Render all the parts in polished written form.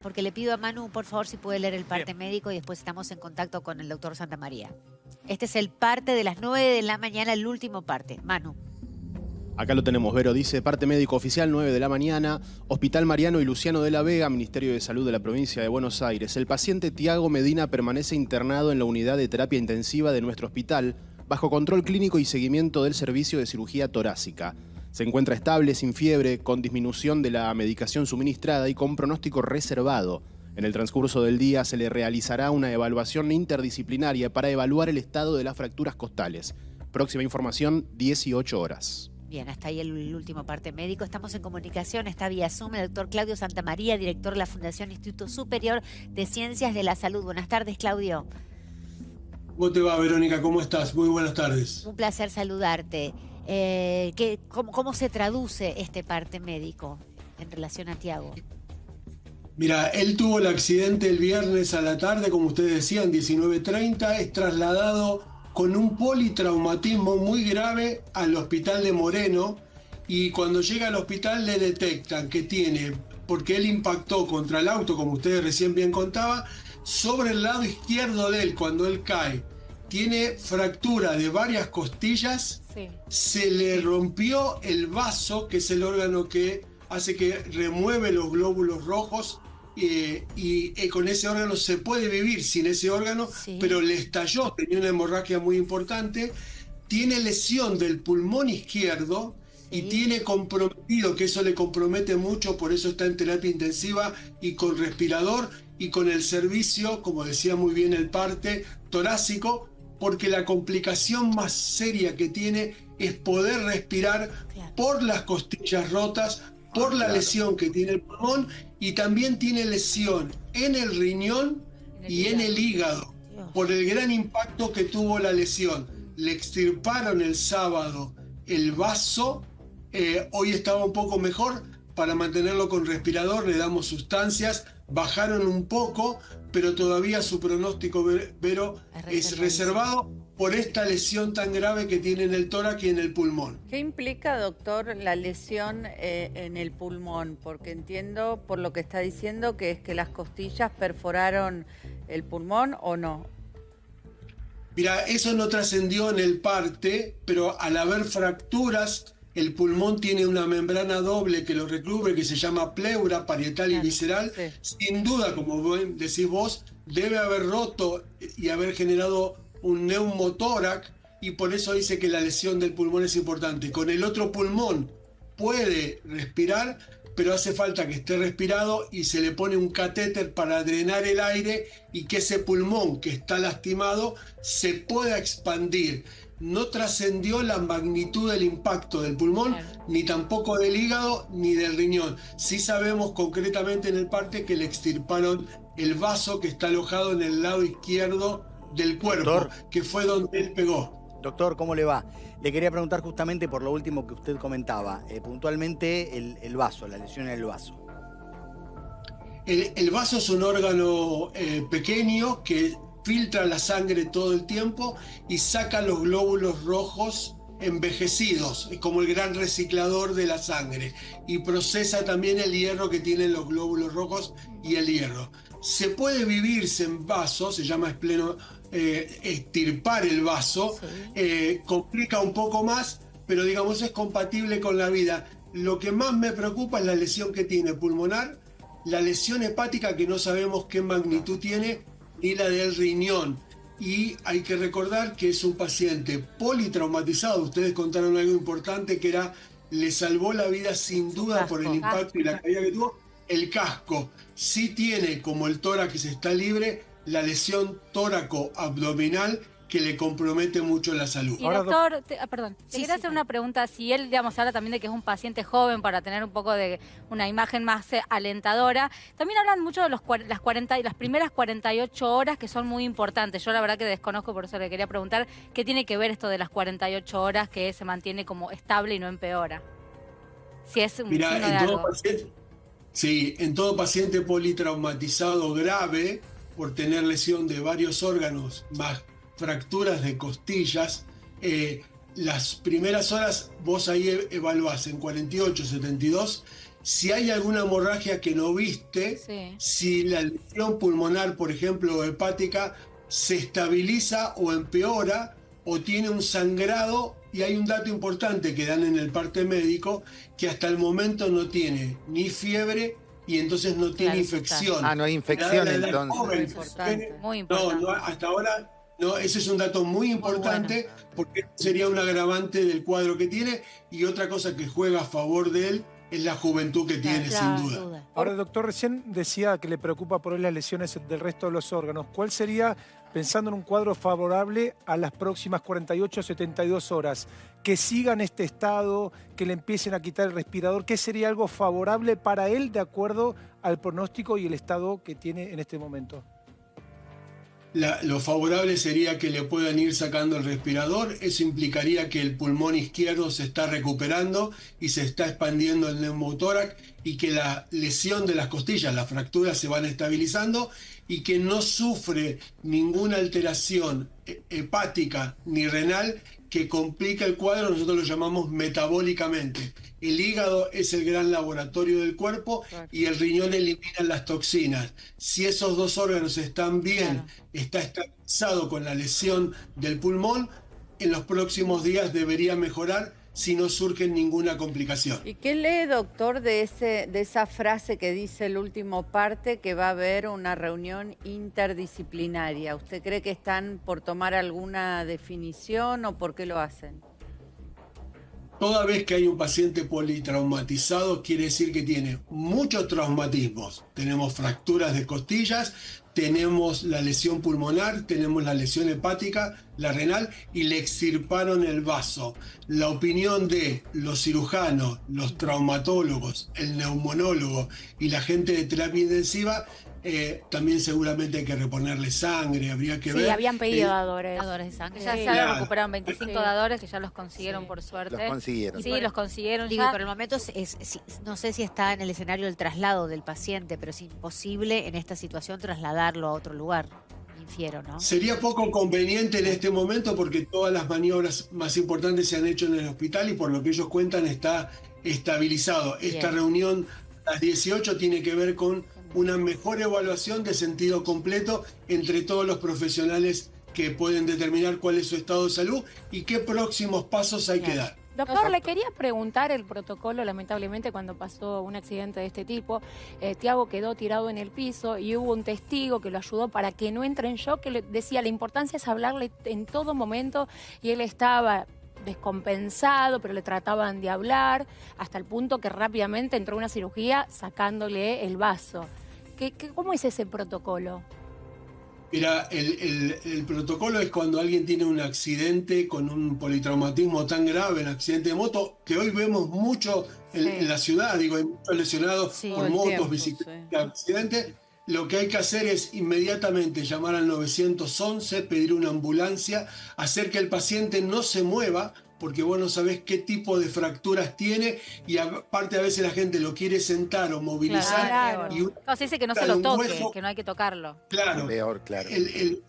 Porque le pido a Manu, por favor, si puede leer el parte Bien. médico y después estamos en contacto con el doctor Santamaría. Este es el parte de las 9 de la mañana, el último parte. Manu. Acá lo tenemos, Vero, dice parte médico oficial, 9 de la mañana, Hospital Mariano y Luciano de la Vega, Ministerio de Salud de la Provincia de Buenos Aires. El paciente Tiago Medina permanece internado en la unidad de terapia intensiva de nuestro hospital, bajo control clínico y seguimiento del servicio de cirugía torácica. Se encuentra estable, sin fiebre, con disminución de la medicación suministrada y con pronóstico reservado. En el transcurso del día se le realizará una evaluación interdisciplinaria para evaluar el estado de las fracturas costales. Próxima información, 18 horas. Bien, hasta ahí el último parte médico. Estamos en comunicación, está vía Zoom el doctor Claudio Santamaría, director de la Fundación Instituto Superior de Ciencias de la Salud. Buenas tardes, Claudio. ¿Cómo te va, Verónica? ¿Cómo estás? Muy buenas tardes. Un placer saludarte. ¿Cómo se traduce este parte médico en relación a Tiago? Mira, él tuvo el accidente el viernes a la tarde, como ustedes decían, 19:30, es trasladado con un politraumatismo muy grave al hospital de Moreno y cuando llega al hospital le detectan que tiene, porque él impactó contra el auto, como ustedes recién bien contaban, sobre el lado izquierdo de él cuando él cae. Tiene fractura de varias costillas, sí. Se le rompió el vaso, que es el órgano que hace que remueve los glóbulos rojos, y con ese órgano se puede vivir sin ese órgano, sí. Pero le estalló, tenía una hemorragia muy importante, tiene lesión del pulmón izquierdo, sí. Y tiene comprometido, que eso le compromete mucho, por eso está en terapia intensiva y con respirador y con el servicio, como decía muy bien el parte, torácico, porque la complicación más seria que tiene es poder respirar, claro, por las costillas rotas, por la lesión que tiene el pulmón, y también tiene lesión en el riñón y en el hígado, por el gran impacto que tuvo la lesión. Le extirparon el sábado el vaso, hoy estaba un poco mejor, para mantenerlo con respirador le damos sustancias, bajaron un poco, pero todavía su pronóstico, Vero, es reservado por esta lesión tan grave que tiene en el tórax y en el pulmón. ¿Qué implica, doctor, la lesión en el pulmón? Porque entiendo, por lo que está diciendo, que es que las costillas perforaron el pulmón, ¿o no? Mira, eso no trascendió en el parte, pero al haber fracturas, el pulmón tiene una membrana doble que lo recubre, que se llama pleura parietal y visceral. Sí. Sin duda, como decís vos, debe haber roto y haber generado un neumotórax, y por eso dice que la lesión del pulmón es importante. Con el otro pulmón puede respirar, pero hace falta que esté respirado y se le pone un catéter para drenar el aire y que ese pulmón que está lastimado se pueda expandir. No trascendió la magnitud del impacto del pulmón, claro, ni tampoco del hígado ni del riñón. Sí sabemos concretamente en el parte que le extirparon el vaso que está alojado en el lado izquierdo del cuerpo, doctor, que fue donde él pegó. Doctor, ¿cómo le va? Le quería preguntar justamente por lo último que usted comentaba, puntualmente el vaso, la lesión en el vaso. El vaso es un órgano pequeño que filtra la sangre todo el tiempo y saca los glóbulos rojos envejecidos, como el gran reciclador de la sangre, y procesa también el hierro que tienen los glóbulos rojos y el hierro. Se puede vivirse en vaso, se llama extirpar el vaso, sí. Complica un poco más, pero digamos es compatible con la vida. Lo que más me preocupa es la lesión que tiene pulmonar, la lesión hepática que no sabemos qué magnitud tiene, y la del riñón. Y hay que recordar que es un paciente politraumatizado. Ustedes contaron algo importante, que le salvó la vida sin duda por el impacto y la caída que tuvo, el casco. Sí tiene, como el tórax está libre, la lesión tóraco-abdominal que le compromete mucho la salud. Y doctor, te quería hacer una pregunta. Si él, digamos, habla también de que es un paciente joven para tener un poco de una imagen más alentadora, también hablan mucho de las primeras 48 horas, que son muy importantes. Yo la verdad que desconozco, por eso le quería preguntar qué tiene que ver esto de las 48 horas que se mantiene como estable y no empeora. Si es un signo de algo. En todo paciente politraumatizado grave, por tener lesión de varios órganos, más fracturas de costillas, las primeras horas vos ahí evaluás en 48, 72 Si hay alguna hemorragia que no viste, Sí. si la lesión pulmonar, por ejemplo, o hepática, se estabiliza o empeora, o tiene un sangrado, y hay un dato importante que dan en el parte médico, que hasta el momento no tiene ni fiebre y entonces no tiene infección. Ah, no hay infección entonces. Joven, Importante. Muy importante. no, hasta ahora no, ese es un dato muy importante porque sería un agravante del cuadro que tiene, y otra cosa que juega a favor de él es la juventud que tiene, Claro, sin duda. Ahora, doctor, recién decía que le preocupa por él las lesiones del resto de los órganos. ¿Cuál sería, pensando en un cuadro favorable a las próximas 48 o 72 horas, que siga en este estado, que le empiecen a quitar el respirador? ¿Qué sería algo favorable para él de acuerdo al pronóstico y el estado que tiene en este momento? Lo favorable sería que le puedan ir sacando el respirador. Eso implicaría que el pulmón izquierdo se está recuperando y se está expandiendo el neumotórax, y que la lesión de las costillas, las fracturas, se van estabilizando, y que no sufre ninguna alteración hepática ni renal que complica el cuadro. Nosotros lo llamamos metabólicamente. El hígado es el gran laboratorio del cuerpo y el riñón elimina las toxinas. Si esos dos órganos están bien, está estabilizado con la lesión del pulmón, en los próximos días debería mejorar si no surge ninguna complicación. ¿Y qué lee, doctor, de esa frase que dice el último parte, que va a haber una reunión interdisciplinaria? ¿Usted cree que están por tomar alguna definición o por qué lo hacen? Toda vez que hay un paciente politraumatizado, quiere decir que tiene muchos traumatismos. Tenemos fracturas de costillas, tenemos la lesión pulmonar, tenemos la lesión hepática, la renal, y le extirparon el vaso. La opinión de los cirujanos, los traumatólogos, el neumonólogo y la gente de terapia intensiva, también seguramente hay que reponerle sangre, habría que ver. Sí, habían pedido dadores. Dadores de sangre. Ya se Claro. recuperaron 25 dadores, que ya los consiguieron por suerte. Los consiguieron. Sí, los consiguieron Digo, ya. por el momento no sé si está en el escenario del traslado del paciente, pero es imposible en esta situación trasladarlo a otro lugar. Infiero, ¿no? Sería poco conveniente en este momento porque todas las maniobras más importantes se han hecho en el hospital y por lo que ellos cuentan está estabilizado. Esta reunión a las 18 tiene que ver con una mejor evaluación de sentido completo entre todos los profesionales que pueden determinar cuál es su estado de salud y qué próximos pasos hay que dar. Doctor, le quería preguntar el protocolo. Lamentablemente, cuando pasó un accidente de este tipo, Tiago quedó tirado en el piso y hubo un testigo que lo ayudó para que no entre en shock, que le decía la importancia es hablarle en todo momento, y él estaba descompensado, pero le trataban de hablar, hasta el punto que rápidamente entró a una cirugía sacándole el vaso. ¿Cómo es ese protocolo? Mira, el protocolo es cuando alguien tiene un accidente con un politraumatismo tan grave, un accidente de moto, que hoy vemos mucho en la ciudad, digo, hay muchos lesionados por motos, bicicletas, accidentes. Lo que hay que hacer es inmediatamente llamar al 911, pedir una ambulancia, hacer que el paciente no se mueva, porque vos no sabés qué tipo de fracturas tiene, y aparte a veces la gente lo quiere sentar o movilizar. Claro. Y Se dice que no se lo toque, que no hay que tocarlo. Claro. Peor, claro.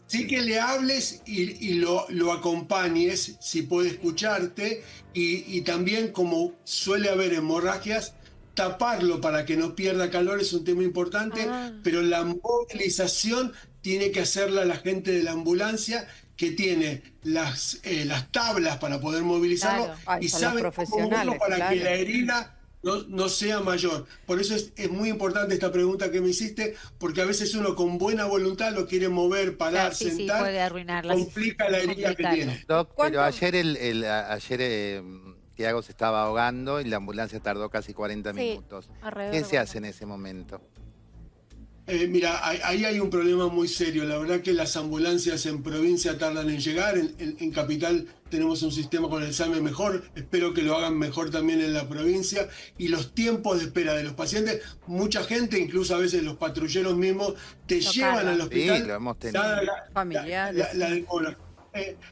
Sí que le hables y lo acompañes, si puede escucharte, y también, como suele haber hemorragias, taparlo para que no pierda calor es un tema importante, pero la movilización tiene que hacerla la gente de la ambulancia, que tiene las tablas para poder movilizarlo y sabe cómo moverlo para que la herida no sea mayor. Por eso es muy importante esta pregunta que me hiciste, porque a veces uno con buena voluntad lo quiere mover, parar, sentar, puede arruinarla, complica la herida que tiene. Doc, pero ayer Tiago se estaba ahogando y la ambulancia tardó casi 40 minutos. ¿Qué se hace en ese momento? Mira, ahí hay un problema muy serio. La verdad que las ambulancias en provincia tardan en llegar. En Capital tenemos un sistema con el SAME mejor. Espero que lo hagan mejor también en la provincia. Y los tiempos de espera de los pacientes, mucha gente, incluso a veces los patrulleros mismos, te llevan al hospital. Sí, lo hemos tenido. Familiares.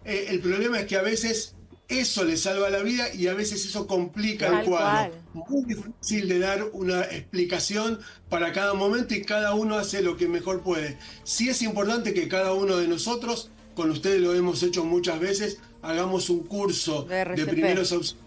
El problema es que a veces eso le salva la vida y a veces eso complica el cuadro. Muy difícil de dar una explicación para cada momento y cada uno hace lo que mejor puede. Sí es importante que cada uno de nosotros, con ustedes lo hemos hecho muchas veces, hagamos un curso de primeros auxilios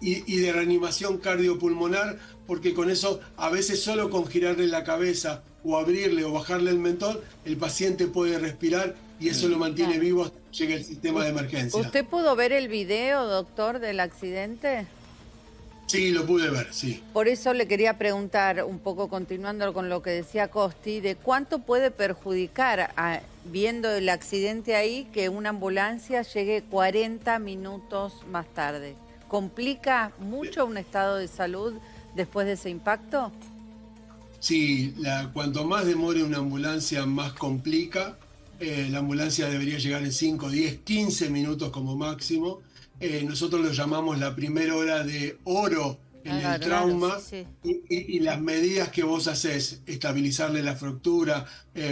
y de reanimación cardiopulmonar, porque con eso, a veces solo con girarle la cabeza o abrirle o bajarle el mentón, el paciente puede respirar y eso lo mantiene vivo hasta que llegue el sistema de emergencia. ¿Usted pudo ver el video, doctor, del accidente? Sí, lo pude ver, sí. Por eso le quería preguntar, un poco continuando con lo que decía Costi, de cuánto puede perjudicar, viendo el accidente ahí, que una ambulancia llegue 40 minutos más tarde. ¿Complica mucho un estado de salud después de ese impacto? Sí, cuanto más demore una ambulancia, más complica. La ambulancia debería llegar en 5, 10, 15 minutos como máximo. Nosotros lo llamamos la primera hora de oro en el trauma, sí. Y las medidas que vos haces, estabilizarle la fractura,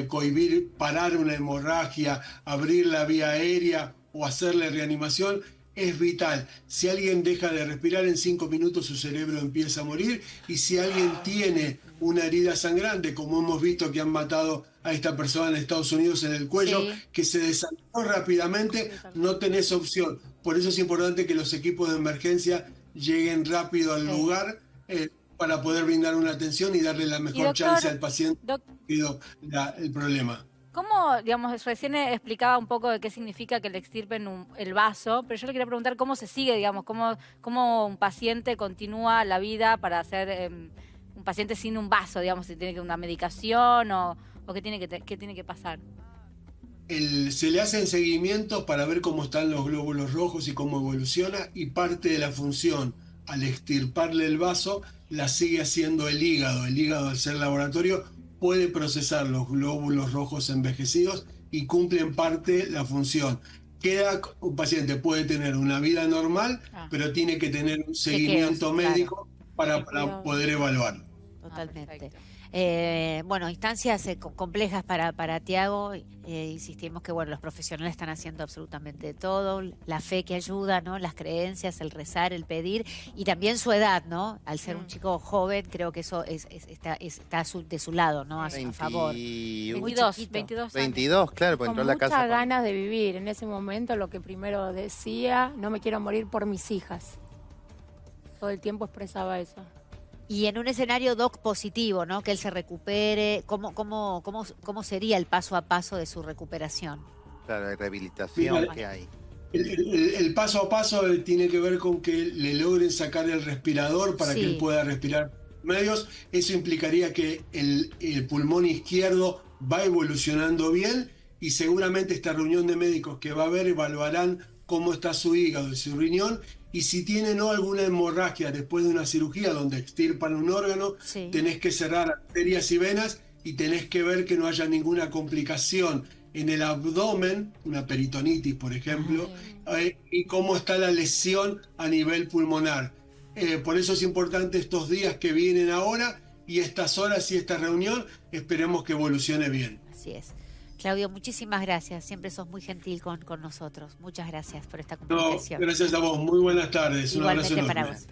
cohibir, parar una hemorragia, abrir la vía aérea o hacerle reanimación, es vital. Si alguien deja de respirar, en 5 minutos su cerebro empieza a morir, y si alguien tiene una herida sangrante, como hemos visto que han matado a esta persona en Estados Unidos en el cuello, que se desangró rápidamente, no tenés opción. Por eso es importante que los equipos de emergencia lleguen rápido al lugar para poder brindar una atención y darle la mejor chance al paciente el problema. ¿Cómo, digamos, recién explicaba un poco de qué significa que le extirpen el vaso, pero yo le quería preguntar cómo se sigue, digamos, cómo un paciente continúa la vida para ser un paciente sin un vaso, digamos, si tiene que una medicación o qué tiene que pasar. Se le hacen seguimientos para ver cómo están los glóbulos rojos y cómo evoluciona, y parte de la función al extirparle el vaso la sigue haciendo el hígado. El hígado, al ser laboratorio, puede procesar los glóbulos rojos envejecidos y cumple en parte la función. Un paciente puede tener una vida normal, pero tiene que tener un seguimiento médico para poder evaluarlo. Totalmente. Bueno, instancias complejas para Tiago. Insistimos que bueno, los profesionales están haciendo absolutamente todo. La fe que ayuda, ¿no? Las creencias, el rezar, el pedir, y también su edad, ¿no? Al ser un chico joven, creo que eso está de su lado, ¿no? A su favor. 22, claro, porque entró a la casa. Con muchas ganas de vivir. En ese momento lo que primero decía, no me quiero morir por mis hijas. Todo el tiempo expresaba eso. Y en un escenario, Doc, positivo, ¿no? Que él se recupere, ¿cómo sería el paso a paso de su recuperación? Claro, de rehabilitación que hay. El paso a paso tiene que ver con que le logren sacar el respirador para que él pueda respirar medios. Eso implicaría que el pulmón izquierdo va evolucionando bien, y seguramente esta reunión de médicos que va a haber evaluarán cómo está su hígado y su riñón, y si tiene alguna hemorragia después de una cirugía donde extirpan un órgano, tenés que cerrar arterias y venas, y tenés que ver que no haya ninguna complicación en el abdomen, una peritonitis, por ejemplo, y cómo está la lesión a nivel pulmonar. Por eso es importante estos días que vienen ahora y estas horas y esta reunión, esperemos que evolucione bien. Así es. Claudio, muchísimas gracias. Siempre sos muy gentil con nosotros. Muchas gracias por esta comunicación. No, gracias a vos. Muy buenas tardes. Igualmente un abrazo para enorme. vos.